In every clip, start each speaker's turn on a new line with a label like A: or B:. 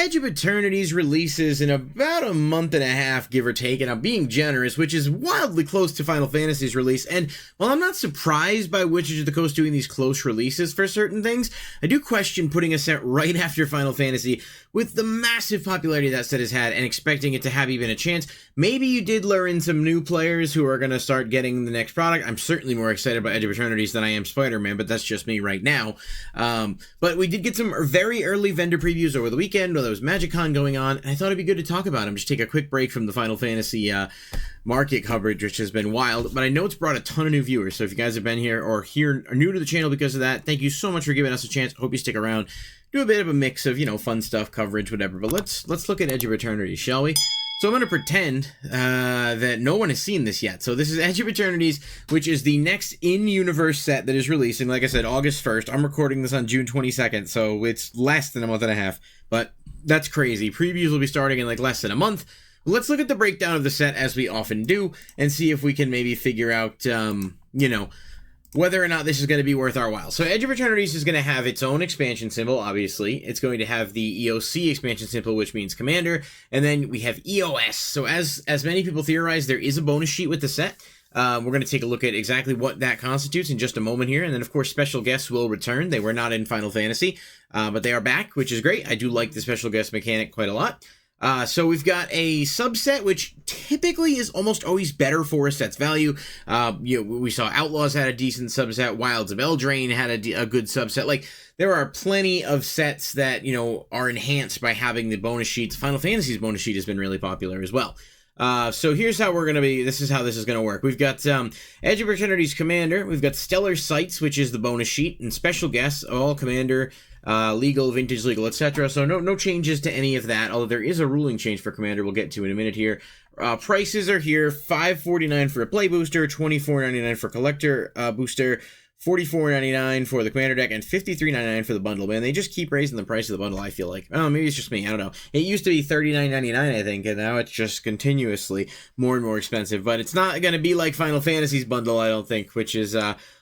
A: Edge of Eternities releases in about a month and a half, give or take, and I'm being generous, which is wildly close to Final Fantasy's release. And while I'm not surprised by Wizards of the Coast doing these close releases for certain things, I do question putting a set right after Final Fantasy with the massive popularity that set has had and expecting it to have even a chance. Maybe you did lure in some new players who are going to start getting the next product. I'm certainly more excited about Edge of Eternities than I am Spider-Man, but that's just me right now. But we did get some very early vendor previews over the weekend. There was MagicCon going on, and I thought it'd be good to talk about them. Just take a quick break from the Final Fantasy market coverage, which has been wild, but I know it's brought a ton of new viewers. So if you guys have been here or are new to the channel because of that, thank you so much for giving us a chance. Hope you stick around. Do a bit of a mix of, fun stuff, coverage, whatever. But let's look at Edge of Eternity, shall we? So I'm going to pretend that no one has seen this yet. So this is Edge of Eternities, which is the next in-universe set that is releasing, like I said, August 1st. I'm recording this on June 22nd, so it's less than a month and a half. But that's crazy. Previews will be starting in less than a month. Let's look at the breakdown of the set as we often do and see if we can maybe figure out, whether or not this is going to be worth our while. So Edge of Eternities is going to have its own expansion symbol, obviously. It's going to have the EOC expansion symbol, which means Commander. And then we have EOS. So as many people theorize, there is a bonus sheet with the set. We're going to take a look at exactly what that constitutes in just a moment here. And then, of course, special guests will return. They were not in Final Fantasy, but they are back, which is great. I do like the special guest mechanic quite a lot. So we've got a subset, which typically is almost always better for a set's value. We saw Outlaws had a decent subset. Wilds of Eldraine had a good subset. There are plenty of sets that, are enhanced by having the bonus sheets. Final Fantasy's bonus sheet has been really popular as well. So here's how this is how this is going to work. We've got Edge of Eternity's Commander. We've got Stellar Sights, which is the bonus sheet, and special guests, all Commander, legal, vintage legal, etc. So no changes to any of that, although there is a ruling change for Commander we'll get to in a minute here. Prices are here, $5.49 for a play booster, $24.99 for collector booster, $44.99 for the Commander deck, and $53.99 for the bundle. Man, they just keep raising the price of the bundle, I feel like. Oh, maybe it's just me, I don't know. It used to be $39.99, I think, and now it's just continuously more and more expensive. But it's not going to be like Final Fantasy's bundle, I don't think, which is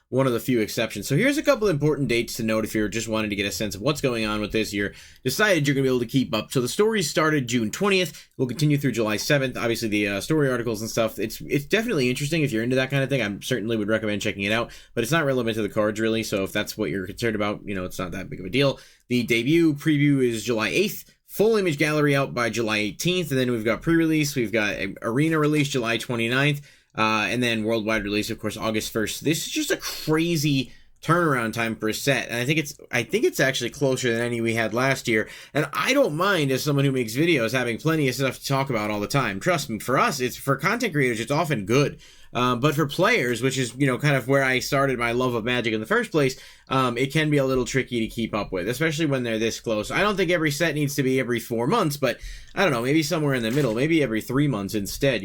A: one of the few exceptions. So here's a couple important dates to note if you're just wanting to get a sense of what's going on with this. You're decided you're going to be able to keep up. So the story started June 20th. We'll continue through July 7th. Obviously, the story articles and stuff, it's definitely interesting if you're into that kind of thing. I certainly would recommend checking it out, but it's not relevant to the cards, really. So if that's what you're concerned about, it's not that big of a deal. The debut preview is July 8th. Full image gallery out by July 18th. And then we've got pre-release. We've got arena release July 29th. And then worldwide release, of course, August 1st. This is just a crazy turnaround time for a set, and I think it's actually closer than any we had last year. And I don't mind, as someone who makes videos, having plenty of stuff to talk about all the time. Trust me, for us, for content creators, it's often good. But for players, which is kind of where I started my love of Magic in the first place, it can be a little tricky to keep up with, especially when they're this close. I don't think every set needs to be every 4 months, but I don't know, maybe somewhere in the middle, maybe every 3 months instead.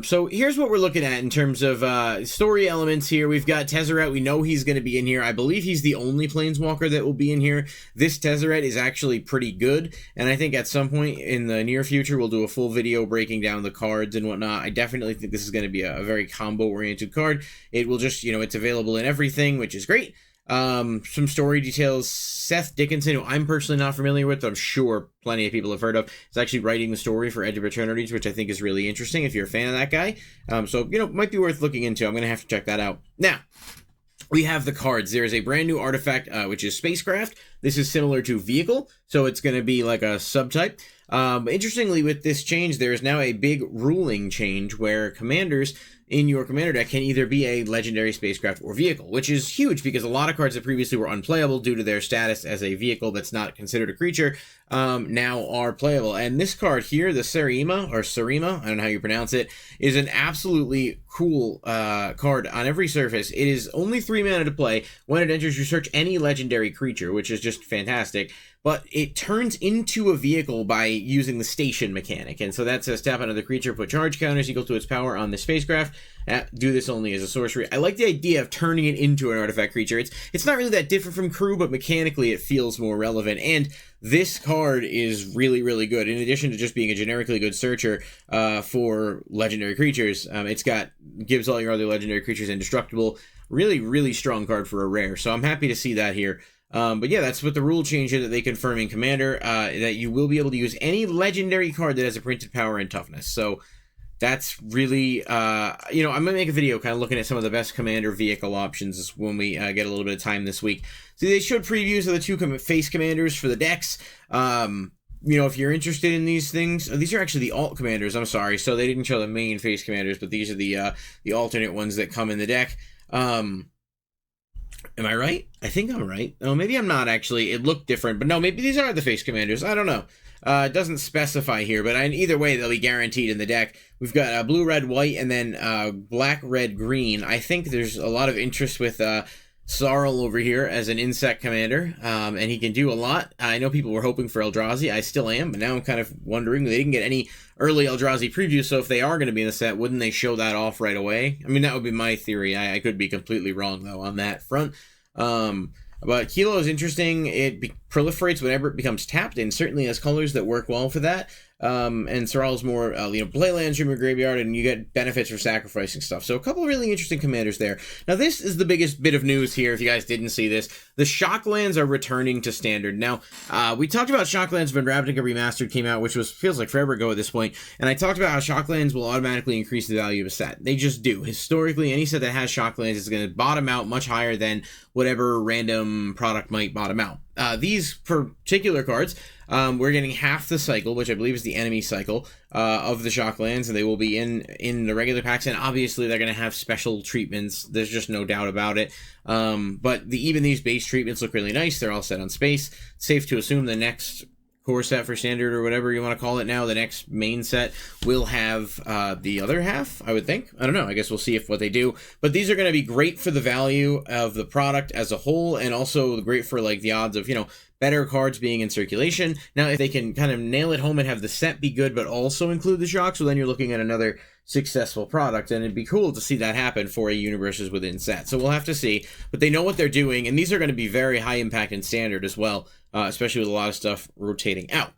A: So here's what we're looking at in terms of story elements here. We've got Tezzeret. We know he's going to be in here. I believe he's the only Planeswalker that will be in here. This Tezzeret is actually pretty good, and I think at some point in the near future we'll do a full video breaking down the cards and whatnot. I definitely think this is going to be a very combo-oriented card. It will just, it's available in everything, which is great. Some story details. Seth Dickinson, who I'm personally not familiar with, but I'm sure plenty of people have heard of, is actually writing the story for Edge of Eternities, which I think is really interesting if you're a fan of that guy. So might be worth looking into. I'm going to have to check that out. Now, we have the cards. There is a brand new artifact, which is Spacecraft. This is similar to Vehicle, so it's going to be like a subtype. Interestingly, with this change, there is now a big ruling change where commanders in your commander deck can either be a legendary spacecraft or vehicle, which is huge because a lot of cards that previously were unplayable due to their status as a vehicle that's not considered a creature now are playable. And this card here, the Sarima, I don't know how you pronounce it, is an absolutely cool card on every surface. It is only 3 mana to play. When it enters, you search any legendary creature, which is just fantastic. But it turns into a vehicle by using the station mechanic. And so that says tap another creature, put charge counters equal to its power on the spacecraft. Do this only as a sorcery. I like the idea of turning it into an artifact creature. It's not really that different from Crew, but mechanically it feels more relevant. And this card is really, really good. In addition to just being a generically good searcher for legendary creatures, it's gives all your other legendary creatures indestructible. Really, really strong card for a rare. So I'm happy to see that here. But yeah, that's what the rule change is that they confirm in Commander, that you will be able to use any legendary card that has a printed power and toughness. So that's really, you know, I'm going to make a video kind of looking at some of the best Commander vehicle options when we get a little bit of time this week. So they showed previews of the two face commanders for the decks. You know, if you're interested in these things, these are actually the alt commanders, I'm sorry. So they didn't show the main face commanders, but these are the alternate ones that come in the deck. Am I right? I think I'm right. Oh, maybe I'm not, actually. It looked different, but no, maybe these are the face commanders. I don't know. It doesn't specify here, but either way, they'll be guaranteed in the deck. We've got blue, red, white, and then black, red, green. I think there's a lot of interest with Sarl over here as an insect commander, and he can do a lot. I know people were hoping for Eldrazi. I still am, but now I'm kind of wondering. They didn't get any early Eldrazi previews, so if they are going to be in the set, wouldn't they show that off right away? I mean, that would be my theory. I could be completely wrong, though, on that front. But Kilo is interesting. It proliferates whenever it becomes tapped, and certainly has colors that work well for that. And Sorrel's more, you know, play lands from your graveyard, and you get benefits for sacrificing stuff. So a couple of really interesting commanders there. Now, this is the biggest bit of news here, if you guys didn't see this. The Shocklands are returning to Standard. Now, we talked about Shocklands when Ravnica Remastered came out, which feels like forever ago at this point. And I talked about how Shocklands will automatically increase the value of a set. They just do. Historically, any set that has Shocklands is going to bottom out much higher than whatever random product might bottom out. These particular cards, we're getting half the cycle, which I believe is the enemy cycle, of the Shocklands, and they will be in the regular packs, and obviously they're going to have special treatments. There's just no doubt about it. But even these base treatments look really nice. They're all set on space. It's safe to assume the next core set for Standard, or whatever you want to call it now, the next main set, will have the other half, I would think. I don't know. I guess we'll see what they do. But these are going to be great for the value of the product as a whole, and also great for, like, the odds of, you know, better cards being in circulation. Now, if they can kind of nail it home and have the set be good, but also include the shocks, well, then you're looking at another successful product, and it'd be cool to see that happen for a Universes Within set. So we'll have to see, but they know what they're doing, and these are going to be very high impact in Standard as well, especially with a lot of stuff rotating out.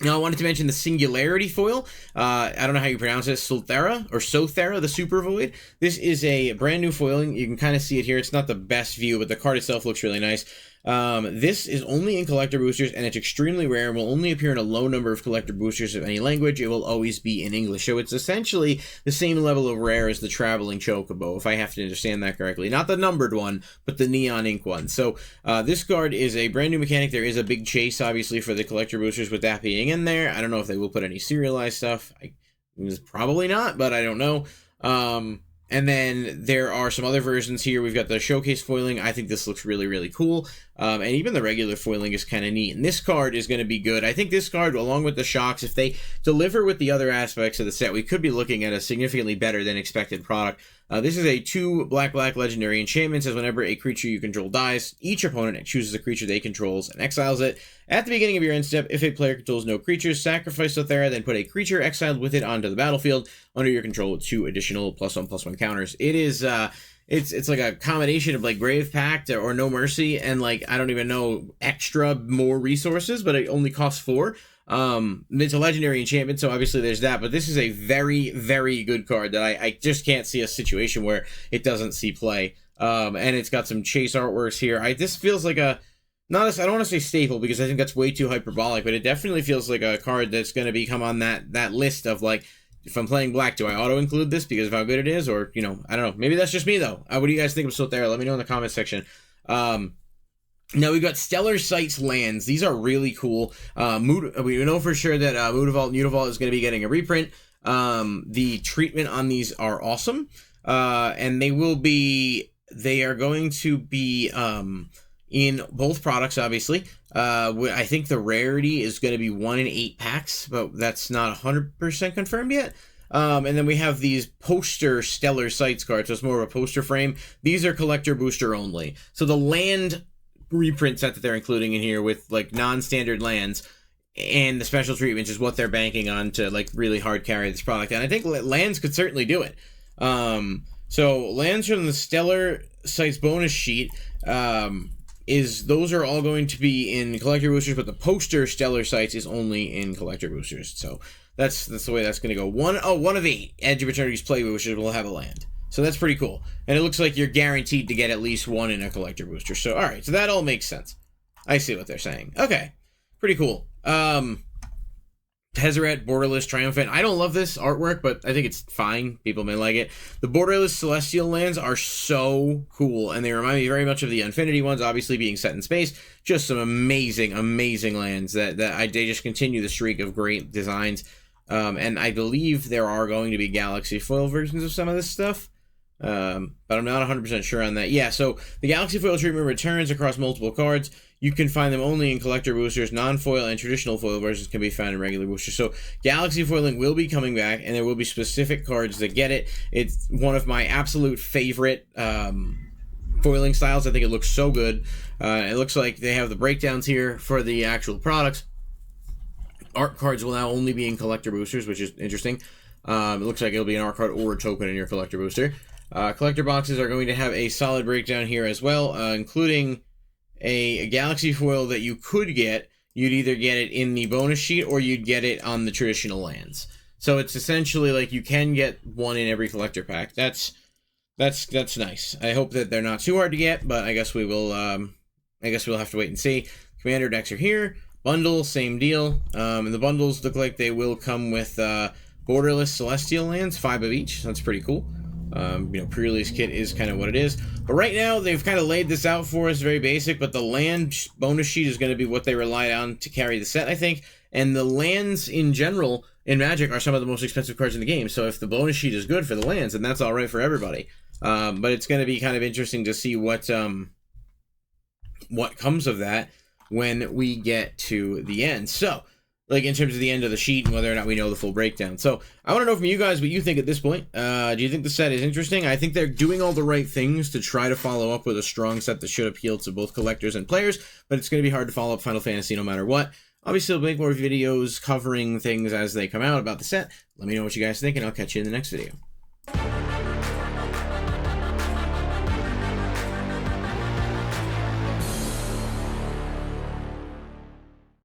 A: Now, I wanted to mention the Singularity foil. I don't know how you pronounce it, Sothera, the Super Void. This is a brand new foiling. You can kind of see it here. It's not the best view, but the card itself looks really nice. This is only in collector boosters, and it's extremely rare and will only appear in a low number of collector boosters of any language. It will always be in English. So it's essentially the same level of rare as the Traveling Chocobo, if I have to understand that correctly. Not the numbered one, but the neon ink one. So this card is a brand new mechanic. There is a big chase, obviously, for the collector boosters with that being in there. I don't know if they will put any serialized stuff. Probably not, but I don't know. And then there are some other versions here. We've got the showcase foiling. I think this looks really, really cool. And even the regular foiling is kind of neat. And this card is going to be good. I think this card, along with the shocks, if they deliver with the other aspects of the set, we could be looking at a significantly better than expected product. This is a 2 black legendary enchantment. Says whenever a creature you control dies, each opponent chooses a creature they controls and exiles it. At the beginning of your end step, if a player controls no creatures, sacrifice Sothera, then put a creature exiled with it onto the battlefield under your control with 2 additional +1/+1 counters. It is it's like a combination of like Grave Pact or No Mercy and like I don't even know more resources, but it only costs 4. It's a legendary enchantment, so obviously there's that, but this is a very, very good card that I just can't see a situation where it doesn't see play. And it's got some chase artworks here. This feels like I don't want to say staple because I think that's way too hyperbolic, but it definitely feels like a card that's going to become on that list of like, if I'm playing black, do I auto-include this because of how good it is? Or, you know, I don't know. Maybe that's just me, though. What do you guys think of Sothera? Let me know in the comment section. Now we've got Stellar Sights lands. These are really cool. We know for sure that Mutavault and Unavault is going to be getting a reprint. The treatment on these are awesome. And they are going to be in both products, obviously. I think the rarity is going to be 1 in 8 packs, but that's not 100% confirmed yet. And then we have these poster Stellar Sights cards, so it's more of a poster frame. These are collector booster only. So the land reprint set that they're including in here with like non-standard lands and the special treatments is what they're banking on to like really hard carry this product. And I think lands could certainly do it. So lands from the Stellar Sights bonus sheet, those are all going to be in collector boosters, but the poster Stellar Sights is only in collector boosters. So that's the way that's going to go. One of 8 Edge of Eternities play boosters will have a land. So that's pretty cool. And it looks like you're guaranteed to get at least one in a collector booster. So, all right. So that all makes sense. I see what they're saying. Okay. Pretty cool. Tezzeret, Borderless, Triumphant. I don't love this artwork, but I think it's fine. People may like it. The Borderless Celestial lands are so cool, and they remind me very much of the Infinity ones, obviously being set in space. Just some amazing, amazing lands that they just continue the streak of great designs. And I believe there are going to be Galaxy Foil versions of some of this stuff. But I'm not 100% sure on that. Yeah, so the Galaxy Foil treatment returns across multiple cards. You can find them only in collector boosters. Non-foil and traditional foil versions can be found in regular boosters. So Galaxy Foiling will be coming back, and there will be specific cards that get it. It's one of my absolute favorite foiling styles. I think it looks so good. It looks like they have the breakdowns here for the actual products. Art cards will now only be in collector boosters, which is interesting. It looks like it'll be an art card or a token in your collector booster. Collector boxes are going to have a solid breakdown here as well, including a Galaxy Foil that you could get. You'd either get it in the bonus sheet or you'd get it on the traditional lands. So it's essentially like you can get one in every collector pack. That's nice. I hope that they're not too hard to get, but I guess we will. I guess we'll have to wait and see. Commander decks are here. Bundle, same deal. And the bundles look like they will come with Borderless Celestial lands, 5 of each. That's pretty cool. Pre-release kit is kind of what it is. But right now, they've kind of laid this out for us, very basic, but the land bonus sheet is going to be what they rely on to carry the set, I think. And the lands in general in Magic are some of the most expensive cards in the game. So if the bonus sheet is good for the lands, then that's all right for everybody. But it's going to be kind of interesting to see what comes of that when we get to the end. So, like in terms of the end of the sheet and whether or not we know the full breakdown. So I want to know from you guys what you think at this point. Do you think the set is interesting? I think they're doing all the right things to try to follow up with a strong set that should appeal to both collectors and players, but it's going to be hard to follow up Final Fantasy no matter what. Obviously, I'll make more videos covering things as they come out about the set. Let me know what you guys think, and I'll catch you in the next video.